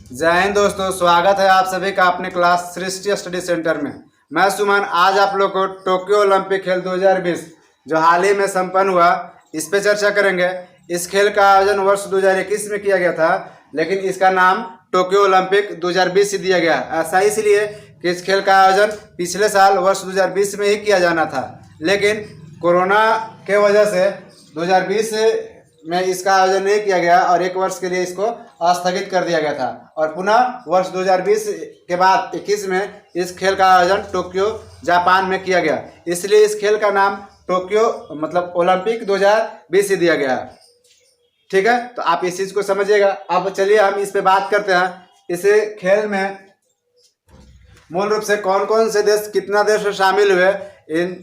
जय हिंद दोस्तों, स्वागत है आप सभी का अपने क्लास सृष्टि स्टडी सेंटर में। मैं सुमन आज आप लोग को टोक्यो ओलंपिक खेल 2020 जो हाल ही में संपन्न हुआ इस पे चर्चा करेंगे। इस खेल का आयोजन वर्ष 2021 में किया गया था, लेकिन इसका नाम टोक्यो ओलंपिक 2020 से दिया गया। ऐसा इसलिए कि इस खेल का आयोजन पिछले साल वर्ष 2020 में ही किया जाना था, लेकिन कोरोना के वजह से 2020 में इसका आयोजन नहीं किया गया और एक वर्ष के लिए इसको स्थगित कर दिया गया था। और पुनः वर्ष 2020 के बाद 21 में इस खेल का आयोजन टोक्यो जापान में किया गया, इसलिए इस खेल का नाम टोक्यो मतलब ओलंपिक 2020 से दिया गया। ठीक है, तो आप इस चीज़ को समझिएगा। अब चलिए हम इस पे बात करते हैं। इस खेल में मूल रूप से कौन कौन से देश, कितना देश शामिल हुए, इन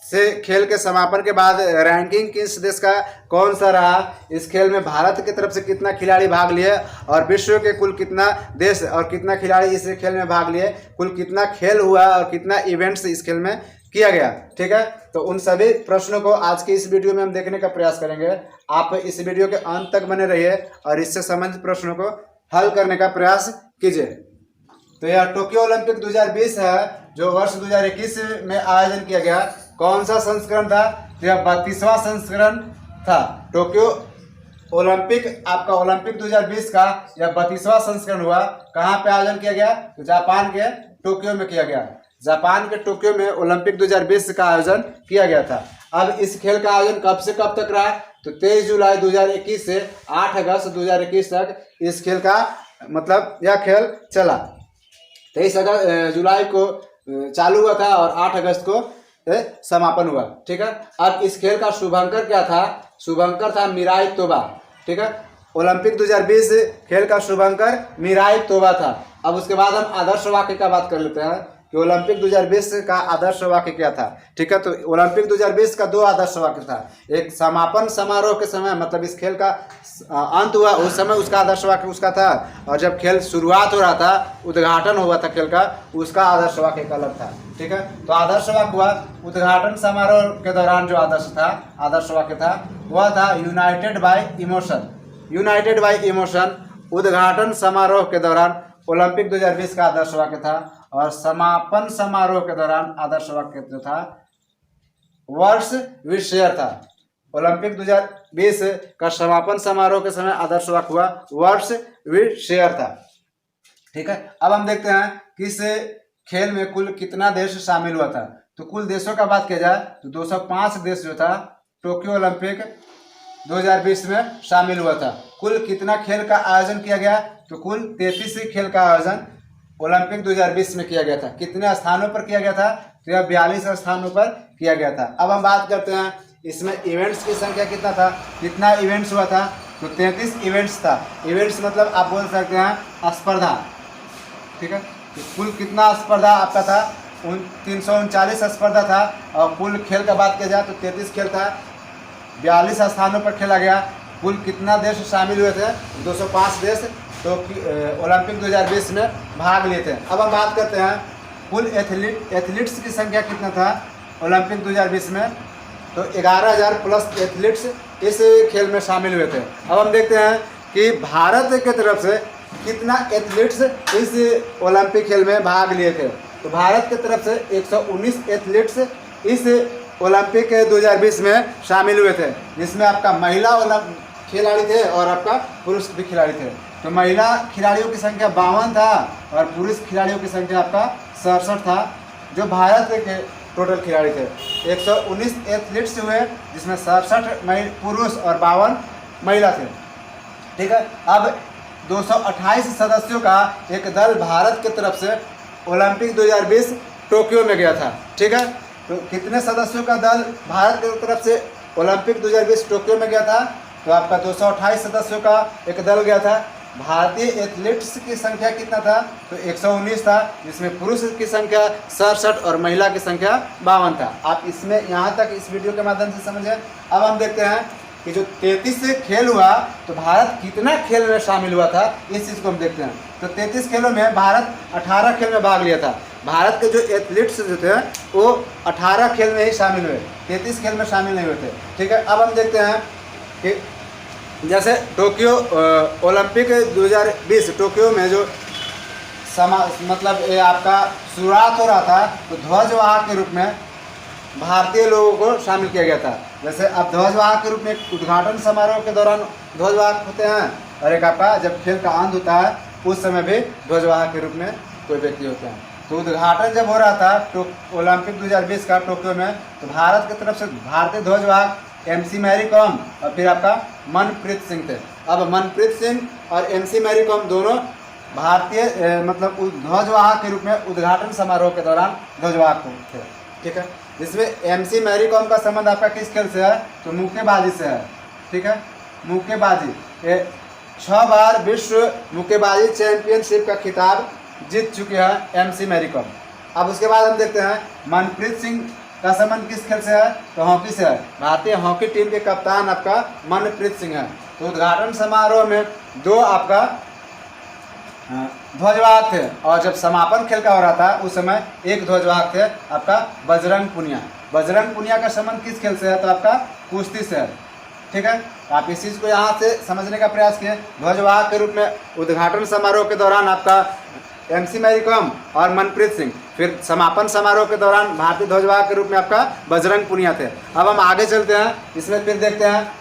से खेल के समापन के बाद रैंकिंग किस देश का कौन सा रहा, इस खेल में भारत की तरफ से कितना खिलाड़ी भाग लिए और विश्व के कुल कितना देश और कितना खिलाड़ी इस खेल में भाग लिए, कुल कितना खेल हुआ और कितना इवेंट्स इस खेल में किया गया। ठीक है, तो उन सभी प्रश्नों को आज की इस वीडियो में हम देखने का प्रयास करेंगे। आप इस वीडियो के अंत तक बने रहिए और इससे संबंधित प्रश्नों को हल करने का प्रयास कीजिए। तो यह टोक्यो ओलंपिक 2020 है जो वर्ष 2021 में आयोजन किया गया। कौन सा संस्करण था? तो यह 32वां संस्करण था। टोक्यो ओलंपिक आपका ओलंपिक 2020 का यह 32वां संस्करण हुआ। कहाँ पे आयोजन किया गया? तो जापान के टोक्यो में किया गया। जापान के टोक्यो में ओलंपिक 2020 का आयोजन किया गया था। अब इस खेल का आयोजन कब से कब तक रहा? तो 23 जुलाई 2021 से 8 अगस्त 2021 तक इस खेल का मतलब यह खेल चला। 23 जुलाई को चालू हुआ था और 8 अगस्त को समापन हुआ। ठीक है, अब इस खेल का शुभंकर क्या था? शुभंकर था मिराई तोबा। ठीक है, ओलंपिक 2020 खेल का शुभंकर मिराई तोबा था। अब उसके बाद हम आदर्श वाक्य का बात कर लेते हैं कि ओलंपिक 2020 का आदर्श वाक्य क्या था। ठीक है, तो ओलंपिक 2020 का 2 आदर्श वाक्य था। एक समापन समारोह के समय मतलब इस खेल का अंत हुआ उस समय उसका आदर्श वाक्य उसका था, और जब खेल शुरुआत हो रहा था, उद्घाटन हुआ था खेल का, उसका आदर्श वाक्य का अलग था। ठीक है, तो आदर्श वाक्य हुआ उद्घाटन समारोह के दौरान जो आदर्श वाक्य था वह था United bye emotion. United bye emotion उद्घाटन समारोह के दौरान ओलंपिक 2020 का आदर्श वाक्य था। और समापन समारोह के दौरान आदर्श वाक्य जो था वर्ष विद शेयर था। ओलंपिक 2020 का समापन समारोह के समय आदर्श वाक्य हुआ वर्ष विद शेयर था। ठीक है, अब हम देखते हैं कि इस खेल में कुल कितना देश शामिल हुआ था। तो कुल देशों का बात किया जाए तो 205 देश जो था टोक्यो ओलंपिक 2020 में शामिल हुआ था। कुल कितना खेल का आयोजन किया गया? तो कुल 33 खेल का आयोजन ओलंपिक 2020 में किया गया था। कितने स्थानों पर किया गया था? तो यह 42 स्थानों पर किया गया था। अब हम बात करते हैं इसमें इवेंट्स की संख्या कितना था, कितना इवेंट्स हुआ था? तो 33 इवेंट्स था। इवेंट्स मतलब आप बोल सकते हैं स्पर्धा। ठीक है, तो कुल कितना स्पर्धा आपका था? 339 स्पर्धा था। और कुल खेल का बात किया जाए तो 33 खेल था, 42 स्थानों पर खेला गया। कुल कितना देश शामिल हुए थे? 205 देश तो ओलंपिक 2020 में भाग लिए थे। अब हम बात करते हैं कुल एथलीट्स की संख्या कितना था ओलंपिक 2020 में? तो 11,000 प्लस एथलीट्स इस खेल में शामिल हुए थे। अब हम देखते हैं कि भारत की तरफ से कितना एथलीट्स इस ओलंपिक खेल में भाग लिए थे। तो भारत की तरफ से 119 एथलीट्स इस ओलंपिक 2020 में शामिल हुए थे, जिसमें आपका महिला खिलाड़ी थे और आपका पुरुष भी खिलाड़ी थे। तो महिला खिलाड़ियों की संख्या 52 था और पुरुष खिलाड़ियों की संख्या आपका 67 था। जो भारत के टोटल खिलाड़ी थे 119 एथलीट्स हुए, जिसमें 67 पुरुष और 52 महिला थे। ठीक है, अब 228 सदस्यों का एक दल भारत की तरफ से ओलंपिक 2020 टोक्यो में गया था। ठीक है, तो कितने सदस्यों का दल भारत की तरफ से ओलंपिक 2020 टोक्यो में गया था? तो आपका 228 सदस्यों का एक दल गया था। भारतीय एथलीट्स की संख्या कितना था? तो 119 था, जिसमें पुरुष की संख्या 67 और महिला की संख्या 52 था। आप इसमें यहाँ तक इस वीडियो के माध्यम से समझे। अब हम देखते हैं कि जो 33 से खेल हुआ तो भारत कितना खेल में शामिल हुआ था, इस चीज़ को हम देखते हैं। तो 33 खेलों में भारत 18 खेल में भाग लिया था। भारत के जो एथलीट्स जो थे वो 18 खेल में ही शामिल हुए, 33 खेल में शामिल नहीं हुए थे। ठीक है, अब हम देखते हैं कि जैसे टोक्यो ओलंपिक 2020 टोक्यो में जो मतलब ये आपका शुरुआत हो रहा था, तो ध्वजवाहक के रूप में भारतीय लोगों को शामिल किया गया था। जैसे अब ध्वजवाहक के रूप में उद्घाटन समारोह के दौरान ध्वजवाहक होते हैं, और एक आपका जब खेल का अंत होता है उस समय भी ध्वजवाहक के रूप में कोई व्यक्ति होते हैं। तो उद्घाटन जब हो रहा था तो ओलंपिक 2020 का टोक्यो में, तो भारत की तरफ से भारतीय ध्वजवाहक MC मैरी कॉम और फिर आपका मनप्रीत सिंह थे। अब मनप्रीत सिंह और MC मैरी कॉम दोनों भारतीय मतलब ध्वजवाहक के रूप में उद्घाटन समारोह के दौरान ध्वजवाहक थे। ठीक है, इसमें MC मैरी कॉम का संबंध आपका किस खेल से है? तो मुक्केबाजी से है। ठीक है, मुक्केबाजी, ये 6 बार विश्व मुक्केबाजी चैंपियनशिप का खिताब जीत चुके हैं MC मैरी कॉम। अब उसके बाद हम देखते हैं मनप्रीत सिंह का संबंध किस खेल से है? तो हॉकी से है। भारतीय हॉकी टीम के कप्तान आपका मनप्रीत सिंह है। तो उद्घाटन समारोह में 2 आपका ध्वजवाहक थे, और जब समापन खेल का हो रहा था उस समय 1 ध्वजवाहक थे आपका बजरंग पुनिया। बजरंग पुनिया का संबंध किस खेल से है? तो आपका कुश्ती से है। ठीक है, आप इस चीज़ को यहाँ से समझने का प्रयास किए। ध्वजवाहक के रूप में उद्घाटन समारोह के दौरान आपका MC मैरी कॉम और मनप्रीत सिंह, फिर समापन समारोह के दौरान भारतीय ध्वजवाहक के रूप में आपका बजरंग पुनिया थे। अब हम आगे चलते हैं, इसमें फिर देखते हैं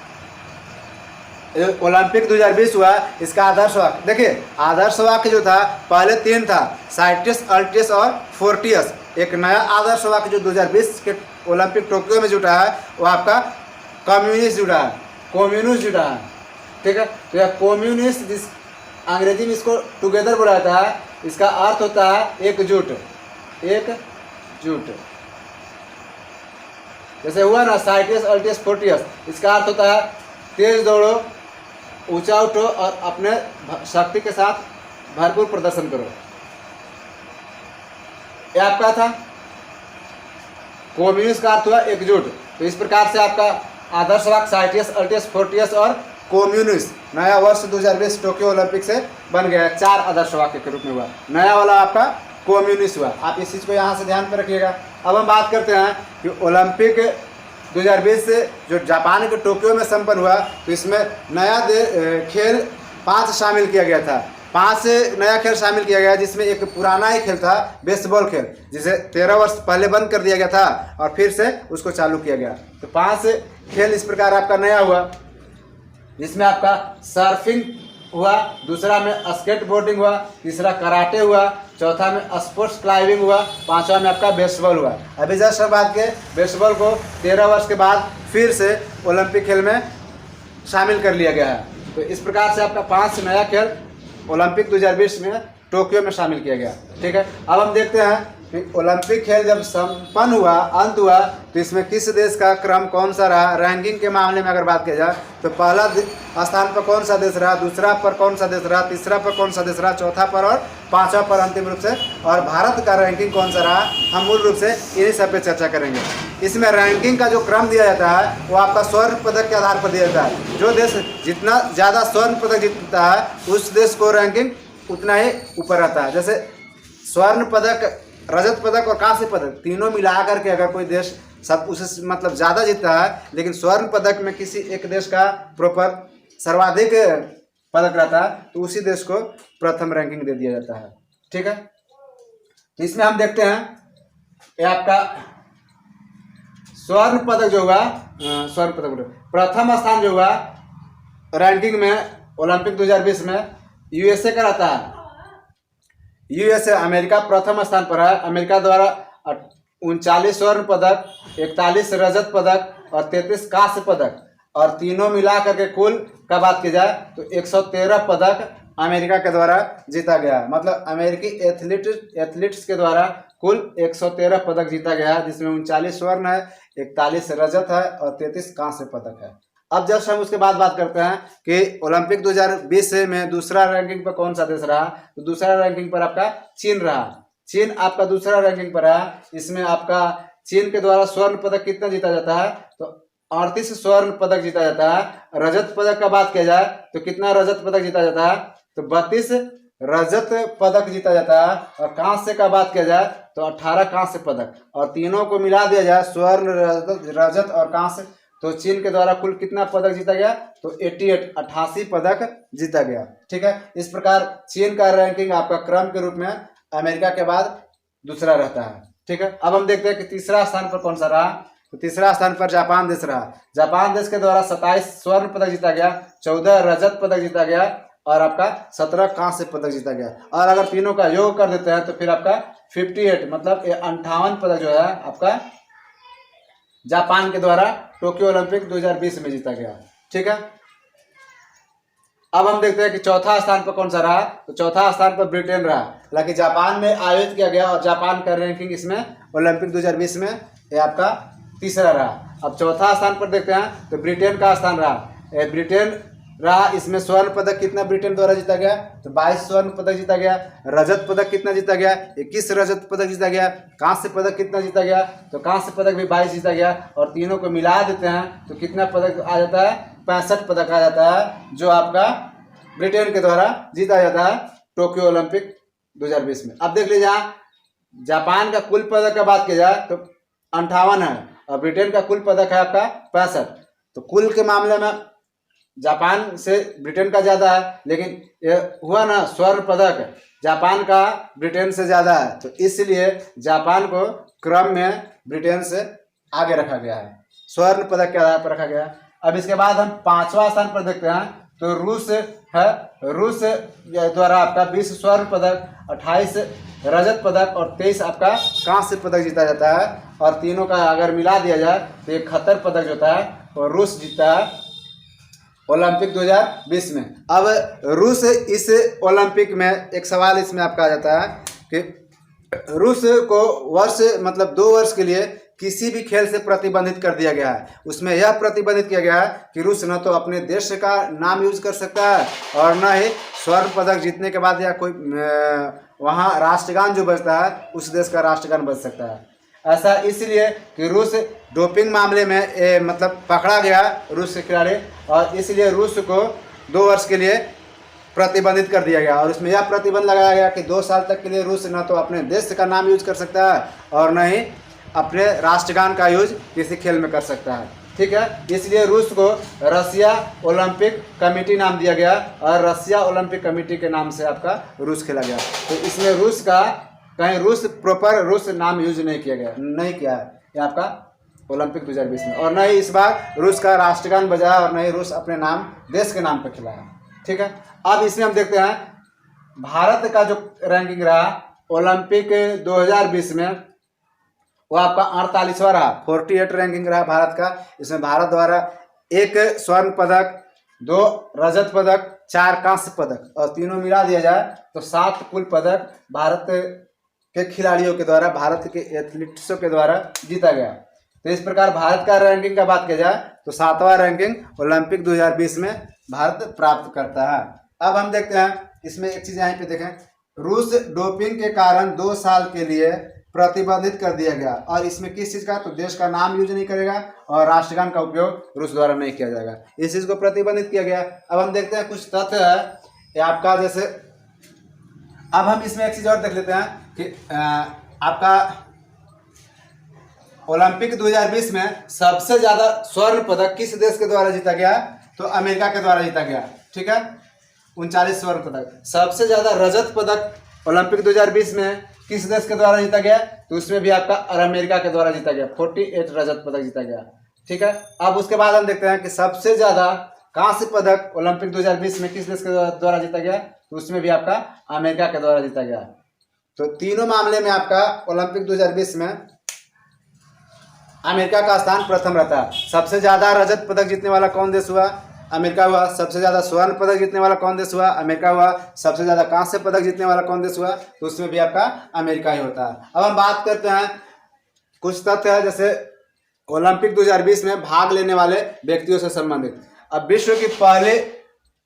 ओलंपिक 2020 हुआ, इसका आदर्श वाक्य देखिए। आदर्श वाक्य जो था पहले 3 था, साइटियस, अल्टियस और फोर्टियस। एक नया आदर्श वाक्य जो 2020 के ओलंपिक टोक्यो में जुटा है वो आपका कम्युनिस्ट जुड़ा है, कम्युनिस्ट जुड़ा है। ठीक है, तो यह कम्युनिस्ट, जिस अंग्रेजी में इसको टुगेदर बोला जाता है, इसका अर्थ होता है एकजुट, एकजुट। जैसे हुआ ना साइटियस, अल्टियस, फोर्टियस, इसका अर्थ होता है तेज दौड़ो, ऊंचा उठो और अपने शक्ति के साथ भरपूर प्रदर्शन करो। यह आपका था। कम्युनिस्ट का अर्थ हुआ एकजुट। तो इस प्रकार से आपका आदर्श वाक्य साइटियस, अल्टियस, फोर्टियस और कम्युनिस्ट नया वर्ष 2020 टोक्यो ओलंपिक से बन गया। 4 आदर्श वाक्य के रूप में हुआ। नया वाला आपका कम्युनिस्ट हुआ। आप इस चीज़ को यहाँ से ध्यान में रखिएगा। अब हम बात करते हैं कि ओलंपिक 2020 से जो जापान के टोक्यो में संपन्न हुआ, तो इसमें नया खेल 5 शामिल किया गया था। 5 नया खेल शामिल किया गया, जिसमें एक पुराना ही खेल था बेसबॉल खेल, जिसे 13 वर्ष पहले बंद कर दिया गया था और फिर से उसको चालू किया गया। तो 5 खेल इस प्रकार आपका नया हुआ, जिसमें आपका सर्फिंग हुआ, दूसरा में स्केटबोर्डिंग हुआ, तीसरा कराटे हुआ, चौथा में स्पोर्ट्स क्लाइंबिंग हुआ, 5वां में आपका बेसबॉल हुआ। अभी जस्ट बात के बेसबॉल को 13 वर्ष के बाद फिर से ओलंपिक खेल में शामिल कर लिया गया है। तो इस प्रकार से आपका 5 नया खेल ओलंपिक 2020 में टोक्यो में शामिल किया गया। ठीक है, अब हम देखते हैं कि ओलंपिक खेल जब संपन्न हुआ, अंत हुआ, तो इसमें किस देश का क्रम कौन सा रहा। रैंकिंग के मामले में अगर बात किया जाए तो पहला स्थान पर कौन सा देश रहा, दूसरा पर कौन सा देश रहा, तीसरा पर कौन सा देश रहा, चौथा पर और 5वां पर अंतिम रूप से, और भारत का रैंकिंग कौन सा रहा, हम मूल रूप से इन्हीं सब पे चर्चा करेंगे। इसमें रैंकिंग का जो क्रम दिया जाता है वो आपका स्वर्ण पदक के आधार पर दिया जाता है। जो देश जितना ज़्यादा स्वर्ण पदक जीतता है उस देश को रैंकिंग उतना ही ऊपर रहता है। जैसे स्वर्ण पदक, रजत पदक और कांस्य पदक तीनों मिला करके अगर कोई देश सब उसे मतलब ज़्यादा जीतता है, लेकिन स्वर्ण पदक में किसी एक देश का प्रॉपर सर्वाधिक पदक रहता है, तो उसी देश को प्रथम रैंकिंग दे दिया जाता है। ठीक है, तो इसमें हम देखते हैं ये आपका स्वर्ण पदक जो हुआ, स्वर्ण पदक प्रथम स्थान जो हुआ रैंकिंग में ओलंपिक 2020 में USA का रहता है। USA अमेरिका प्रथम स्थान पर है। अमेरिका द्वारा 39 स्वर्ण पदक, 41 रजत पदक और 33 कांस्य पदक, और तीनों मिला करके कुल का बात की जाए तो 113 पदक अमेरिका के द्वारा जीता गया। मतलब अमेरिकी एथलीट्स के द्वारा कुल 113 पदक जीता गया है, जिसमें 39 स्वर्ण है, 41 रजत है और 33 कांस्य पदक है। अब जस्ट हम उसके बाद बात करते हैं कि ओलंपिक 2020 में दूसरा रैंकिंग पर कौन सा देश रहा। तो दूसरा रैंकिंग पर आपका चीन रहा। चीन आपका दूसरा रैंकिंग पर रहा। इसमें आपका चीन के द्वारा स्वर्ण पदक कितना जीता जाता है, तो 38 स्वर्ण पदक जीता जाता है। रजत पदक का बात किया जाए तो कितना रजत पदक जीता जाता है, तो 32 रजत पदक जीता जाता है। और कांस्य का बात किया जाए तो 18 कांस्य पदक, और तीनों को मिला दिया जाए स्वर्ण, रजत और कांस्य, तो चीन के द्वारा कुल कितना पदक जीता गया, तो 88 पदक जीता गया। ठीक है, इस प्रकार चीन का रैंकिंग आपका क्रम के रूप में अमेरिका के बाद दूसरा रहता है। ठीक है, अब हम देखते हैं कि तीसरा स्थान पर कौन सा रहा। तो तीसरा स्थान पर जापान देश रहा। जापान देश के द्वारा 27 स्वर्ण पदक जीता गया, 14 रजत पदक जीता गया और आपका 17 कांस्य पदक जीता गया। और अगर तीनों का योग कर देते हैं तो फिर आपका 58 मतलब 58 पदक जो है आपका जापान के द्वारा टोक्यो ओलंपिक 2020 में जीता गया। ठीक है, अब हम देखते हैं कि चौथा स्थान पर कौन सा रहा। तो चौथा स्थान पर ब्रिटेन रहा। हालांकि जापान में आयोजित किया गया और जापान का रैंकिंग इसमें ओलंपिक 2020 में ये आपका तीसरा रहा। अब चौथा स्थान पर देखते हैं तो ब्रिटेन का स्थान रहा। ब्रिटेन रहा, इसमें स्वर्ण पदक कितना ब्रिटेन द्वारा जीता गया, तो 22 स्वर्ण पदक जीता गया। रजत पदक कितना जीता गया, 21 रजत पदक जीता गया। कांस्य पदक कितना जीता गया, तो कांस्य पदक भी 22 जीता गया। और तीनों को मिला देते हैं तो कितना पदक आ जाता है, 65 पदक आ जाता है, जो आपका ब्रिटेन के द्वारा जीता जाता है टोक्यो ओलंपिक 2020 में। अब देख लीजिए, जापान का कुल पदक का बात की जाए तो 58 है और ब्रिटेन का कुल पदक है आपका 65। तो कुल के मामले में जापान से ब्रिटेन का ज़्यादा है, लेकिन ये हुआ ना स्वर्ण पदक जापान का ब्रिटेन से ज़्यादा है, तो इसलिए जापान को क्रम में ब्रिटेन से आगे रखा गया है, स्वर्ण पदक के आधार पर रखा गया है। अब इसके बाद हम पांचवा स्थान पर देखते हैं तो रूस है। रूस द्वारा आपका 20 स्वर्ण पदक, 28 रजत पदक और 23 आपका कांस्य पदक जीता जाता है। और तीनों का अगर मिला दिया जाए तो 71 पदक जो होता है वो रूस जीतता है ओलंपिक 2020 में। अब रूस इस ओलंपिक में एक सवाल इसमें आपका आ जाता है कि रूस को वर्ष मतलब 2 वर्ष के लिए किसी भी खेल से प्रतिबंधित कर दिया गया है। उसमें यह प्रतिबंधित किया गया है कि रूस न तो अपने देश का नाम यूज कर सकता है और न ही स्वर्ण पदक जीतने के बाद या कोई वहाँ राष्ट्रगान जो बजता है उस देश का राष्ट्रगान बज सकता है। ऐसा इसलिए कि रूस डोपिंग मामले में मतलब पकड़ा गया रूस के खिलाड़ी, और इसलिए रूस को 2 वर्ष के लिए प्रतिबंधित कर दिया गया। और उसमें यह प्रतिबंध लगाया गया कि 2 साल तक के लिए रूस न तो अपने देश का नाम यूज कर सकता है और न ही अपने राष्ट्रगान का यूज किसी खेल में कर सकता है। ठीक है, इसलिए रूस को रसिया ओलंपिक कमेटी नाम दिया गया और रसिया ओलंपिक कमेटी के नाम से आपका रूस खेला गया। तो इसमें रूस का कहीं रूस प्रॉपर रूस नाम यूज नहीं किया है ये आपका ओलंपिक 2020 में, और न ही इस बार रूस का राष्ट्रगान बजाया और न ही रूस अपने नाम देश के नाम पर खिलाया। ठीक है, अब इसमें हम देखते हैं भारत का जो रैंकिंग रहा ओलंपिक 2020 में वो आपका 48वां रहा, 48 रैंकिंग रहा भारत का। इसमें भारत द्वारा 1 स्वर्ण पदक, 2 रजत पदक, 4 कांस्य पदक और तीनों मिला दिया जाए तो 7 कुल पदक भारत के खिलाड़ियों के द्वारा, भारत के एथलीट्सों के द्वारा जीता गया। तो इस प्रकार भारत का रैंकिंग का बात किया जाए तो 7वां रैंकिंग ओलंपिक 2020 में भारत प्राप्त करता है। अब हम देखते हैं इसमें एक चीज़ यहाँ पे देखें, रूस डोपिंग के कारण 2 साल के लिए प्रतिबंधित कर दिया गया। और इसमें किस चीज़ का, तो देश का नाम यूज नहीं करेगा और राष्ट्रगान का उपयोग रूस द्वारा नहीं किया जाएगा, इस चीज़ को प्रतिबंधित किया गया। अब हम देखते हैं कुछ तथ्य है ये आपका, जैसे अब हम इसमें एक चीज़ और देख लेते हैं कि आपका ओलंपिक 2020 में सबसे ज़्यादा स्वर्ण पदक किस देश के द्वारा जीता गया, तो अमेरिका के द्वारा जीता गया। ठीक है, 39 स्वर्ण पदक। सबसे ज़्यादा रजत पदक ओलंपिक 2020 में किस देश के द्वारा जीता गया, तो उसमें भी आपका अमेरिका के द्वारा जीता गया, 48 रजत पदक जीता गया। ठीक है, अब उसके बाद हम देखते हैं कि सबसे ज़्यादा कांस्य पदक ओलंपिक 2020 में किस देश के द्वारा जीता गया, तो उसमें भी आपका अमेरिका के द्वारा जीता गया। तो तीनों मामले में आपका ओलंपिक 2020 में अमेरिका का स्थान प्रथम रहता है। सबसे ज़्यादा रजत पदक जीतने वाला कौन देश हुआ, अमेरिका हुआ। सबसे ज़्यादा स्वर्ण पदक जीतने वाला कौन देश हुआ, अमेरिका हुआ। सबसे ज़्यादा कांस्य पदक जीतने वाला कौन देश हुआ, तो उसमें भी आपका अमेरिका ही होता है। अब हम बात करते हैं कुछ तथ्य है, जैसे ओलंपिक 2020 में भाग लेने वाले व्यक्तियों से संबंधित। अब विश्व की पहले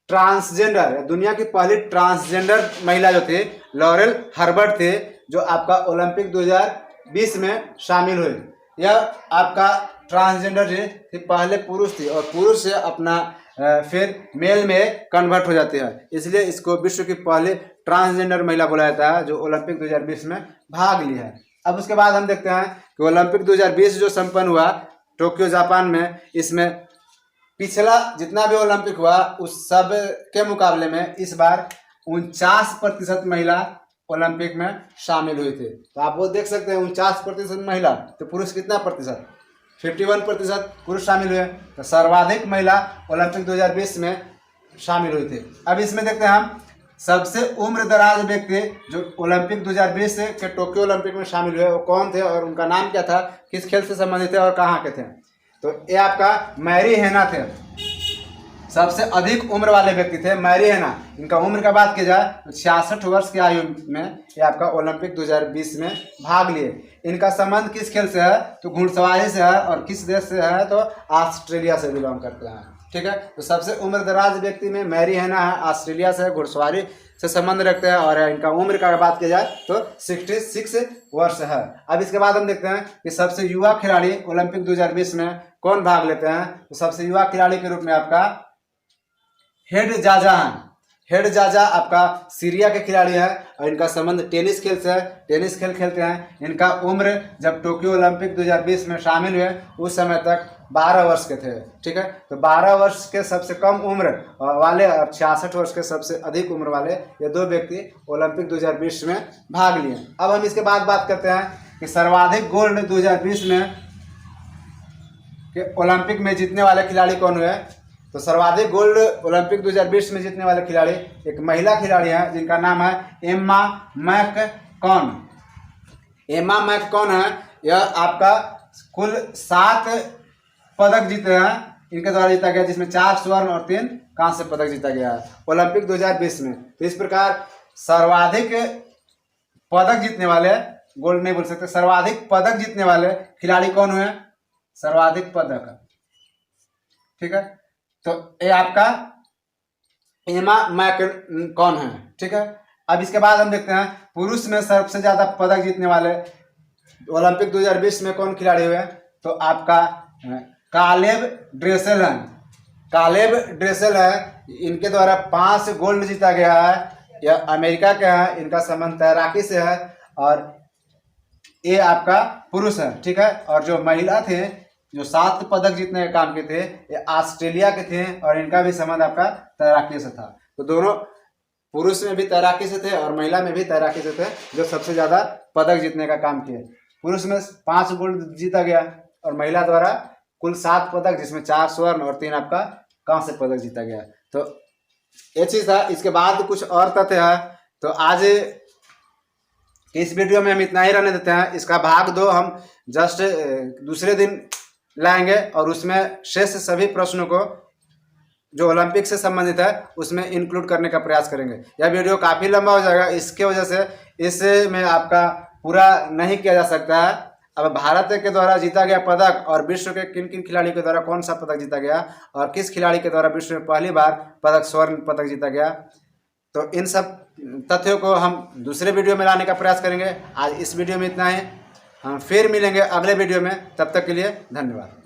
ट्रांसजेंडर, दुनिया की पहली ट्रांसजेंडर महिला जो थी लॉरेल हर्बर्ट थे, जो आपका ओलंपिक 2020 में शामिल हुई। यह आपका ट्रांसजेंडर थी, पहले पुरुष थी और पुरुष से अपना फिर मेल में कन्वर्ट हो जाते हैं, इसलिए इसको विश्व की पहले ट्रांसजेंडर महिला बोला जाता है जो ओलंपिक 2020 में भाग ली है। अब उसके बाद हम देखते हैं कि ओलंपिक 2020 जो संपन्न हुआ टोक्यो जापान में, इसमें पिछला जितना भी ओलंपिक हुआ उस सब के मुकाबले में इस बार 49% महिला ओलंपिक में शामिल हुई थी। तो आप वो देख सकते हैं 49% महिला, तो पुरुष कितना प्रतिशत, 51% पुरुष शामिल हुए। तो सर्वाधिक महिला ओलंपिक 2020 में शामिल हुई थी। अब इसमें देखते हैं हम सबसे उम्र दराज व्यक्ति जो ओलंपिक 2020 के टोक्यो ओलंपिक में शामिल हुए वो कौन थे और उनका नाम क्या था, किस खेल से संबंधित थे और कहाँ के थे। तो ये आपका मैरी हेना थे, सबसे अधिक उम्र वाले व्यक्ति थे मैरी हेना। इनका उम्र का बात की जाए तो 66 वर्ष की आयु में ये आपका ओलंपिक 2020 में भाग लिए। इनका संबंध किस खेल से है, तो घुड़सवारी से है, और किस देश से है, तो ऑस्ट्रेलिया से बिलोंग करते हैं। ठीक है, तो सबसे उम्र दराज व्यक्ति में मैरी हेना है, ऑस्ट्रेलिया से, घुड़सवारी से संबंध रखते हैं, और इनका उम्र का बात की जाए तो 66 वर्ष है। अब इसके बाद हम देखते हैं कि सबसे युवा खिलाड़ी ओलंपिक 2020 में कौन भाग लेते हैं। तो सबसे युवा खिलाड़ी के रूप में आपका हेड जाजा है। हेड जाजा आपका सीरिया के खिलाड़ी है और इनका संबंध टेनिस खेल से है, टेनिस खेल खेलते हैं। इनका उम्र जब टोक्यो ओलंपिक 2020 में शामिल हुए उस समय तक 12 वर्ष के थे। ठीक है, तो 12 वर्ष के सबसे कम उम्र वाले और 66 वर्ष के सबसे अधिक उम्र वाले ये दो व्यक्ति ओलंपिक 2020 में भाग लिए। अब हम इसके बाद बात करते हैं कि सर्वाधिक गोल्ड 2020 में के ओलंपिक में जीतने वाले खिलाड़ी कौन हुए। तो सर्वाधिक गोल्ड ओलंपिक 2020 में जीतने वाले खिलाड़ी एक महिला खिलाड़ी है जिनका नाम है एम्मा मैककॉन। एम्मा मैककॉन है, यह आपका कुल 7 पदक जीते हैं, इनके द्वारा जीता गया, जिसमें 4 स्वर्ण और 3 कांस्य पदक जीता गया है ओलंपिक 2020 में। तो इस प्रकार सर्वाधिक पदक जीतने वाले, गोल्ड नहीं बोल सकते, सर्वाधिक पदक जीतने वाले खिलाड़ी कौन हुए, सर्वाधिक पदक। ठीक है, तो ये आपका एमा मैककॉन है। ठीक है, अब इसके बाद हम देखते हैं पुरुष में सबसे ज्यादा पदक जीतने वाले ओलंपिक 2020 में कौन खिलाड़ी हुए। तो आपका कालेब ड्रेसेल है। कालेब ड्रेसेल है, इनके द्वारा 5 गोल्ड जीता गया है। यह अमेरिका के हैं, इनका संबंध तैराकी से है और ये आपका पुरुष है। ठीक है, और जो महिला थे जो 7 पदक जीतने का काम किए थे ये ऑस्ट्रेलिया के थे और इनका भी संबंध आपका तैराकी से था। तो दोनों पुरुष में भी तैराकी से थे और महिला में भी तैराकी से थे जो सबसे ज्यादा पदक जीतने का काम किए। पुरुष में 5 गोल्ड जीता गया और महिला द्वारा कुल 7 पदक, जिसमें 4 स्वर्ण और 3 आपका कांस्य पदक जीता गया। तो ये चीज था। इसके बाद कुछ और तथ्य है। तो आज इस वीडियो में हम इतना ही रहने देते हैं। इसका भाग 2 हम जस्ट दूसरे दिन लाएंगे और उसमें शेष सभी प्रश्नों को जो ओलंपिक से संबंधित है उसमें इंक्लूड करने का प्रयास करेंगे। यह वीडियो काफ़ी लंबा हो जाएगा, इसके वजह से इसमें आपका पूरा नहीं किया जा सकता है। अब भारत के द्वारा जीता गया पदक और विश्व के किन किन खिलाड़ियों के द्वारा कौन सा पदक जीता गया और किस खिलाड़ी के द्वारा विश्व में पहली बार पदक, स्वर्ण पदक जीता गया, तो इन सब तथ्यों को हम दूसरे वीडियो में लाने का प्रयास करेंगे। आज इस वीडियो में इतना ही, हम फिर मिलेंगे अगले वीडियो में। तब तक के लिए धन्यवाद।